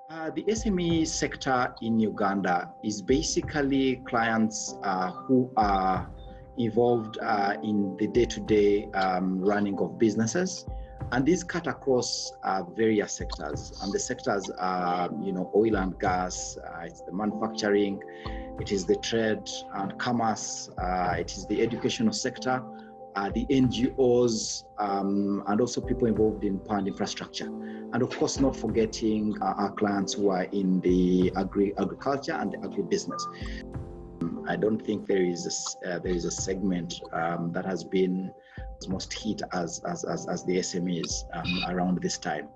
The SME sector in Uganda is basically clients who are involved in the day-to-day running of businesses. And these cut across various sectors. And the sectors are, oil and gas, it's the manufacturing, it is the trade and commerce, it is the educational sector, the NGOs, and also people involved in power and infrastructure. And of course, not forgetting our clients who are in the agriculture and the agribusiness. I don't think there is a segment that has been most hit as the SMEs around this time.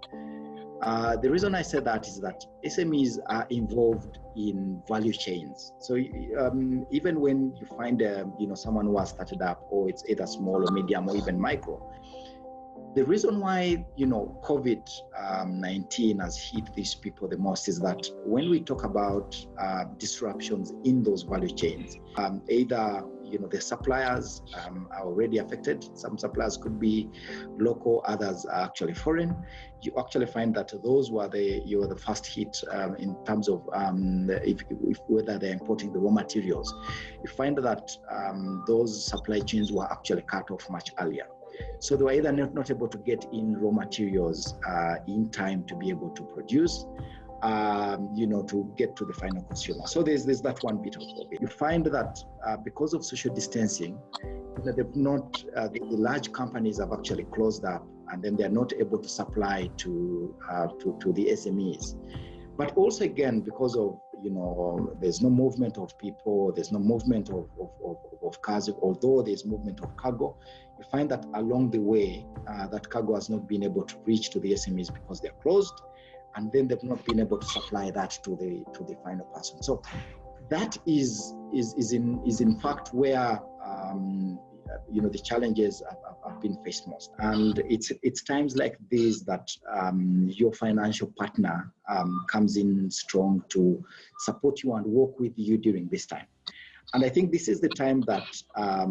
The reason I say that is that SMEs are involved in value chains. So even when you find someone who has started up, or it's either small or medium or even micro, the reason why COVID-19 has hit these people the most is that when we talk about disruptions in those value chains, either the suppliers are already affected. Some suppliers could be local, others are actually foreign. You actually find that those were the first hit in terms of whether they're importing the raw materials. You find that those supply chains were actually cut off much earlier. So they were either not able to get in raw materials in time to be able to produce, to get to the final consumer. So there's that one bit of it. You find that because of social distancing, they've not, the large companies have actually closed up, and then they're not able to supply to the SMEs. But also again, because of, there's no movement of people, there's no movement of cars, although there's movement of cargo, you find that along the way, that cargo has not been able to reach to the SMEs because they're closed, and then they've not been able to supply that to the final person. So that is in fact where the challenges have been faced most. And it's times like this that your financial partner comes in strong to support you and work with you during this time. And I think this is the time that our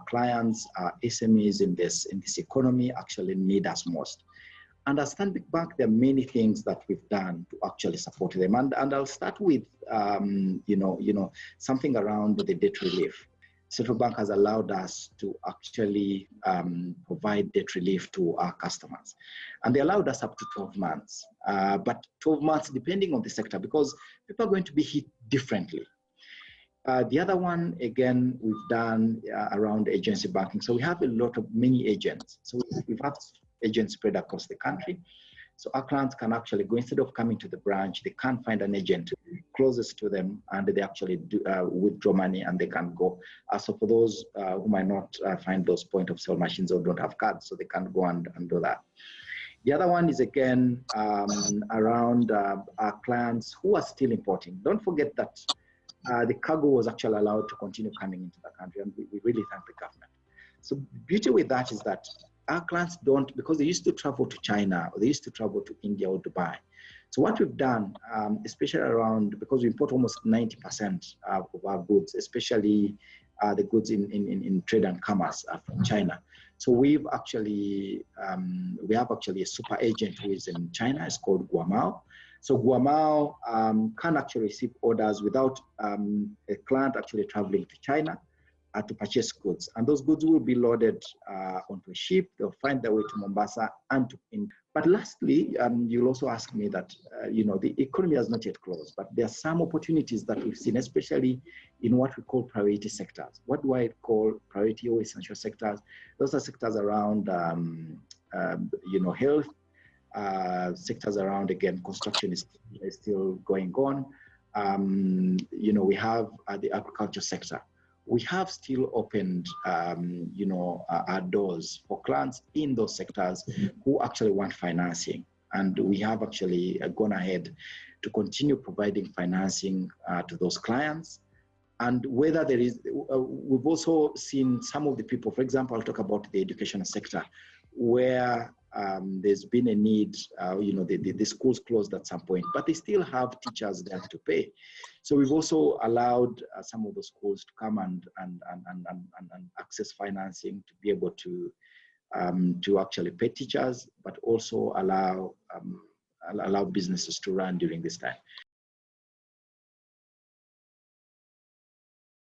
clients, our SMEs in this economy actually need us most. And at Stanbic Bank, there are many things that we've done to actually support them. And I'll start with something around the debt relief. Central Bank has allowed us to actually provide debt relief to our customers. And they allowed us up to 12 months. But 12 months, depending on the sector, because people are going to be hit differently. The other one, again, we've done around agency banking. So we have many agents. So we've had agents spread across the country. So our clients can actually go, instead of coming to the branch, they can find an agent closest to them, and they actually withdraw money and they can go. So for those who might not find those point of sale machines or don't have cards, so they can go and do that. The other one is again around our clients who are still importing. Don't forget that the cargo was actually allowed to continue coming into the country, and we really thank the government. So the beauty with that is that our clients don't, because they used to travel to China, or they used to travel to India or Dubai. So what we've done, especially around, because we import almost 90% of our goods, especially the goods in trade and commerce from China. So we have actually a super agent who is in China. It's called Guamao. So Guamao can actually receive orders without a client actually traveling to China to purchase goods. And those goods will be loaded onto a ship. They'll find their way to Mombasa and to India. But lastly, you'll also ask me that, the economy has not yet closed, but there are some opportunities that we've seen, especially in what we call priority sectors. What do I call priority or essential sectors? Those are sectors around, health, sectors around, again, construction is still going on. We have the agriculture sector. We have still opened, our doors for clients in those sectors who actually want financing. And we have actually gone ahead to continue providing financing to those clients. And whether there is, we've also seen some of the people, for example, I'll talk about the educational sector, where there's been a need, the schools closed at some point, but they still have teachers there to pay. So we've also allowed some of the schools to come and access financing to be able to actually pay teachers, but also allow allow businesses to run during this time.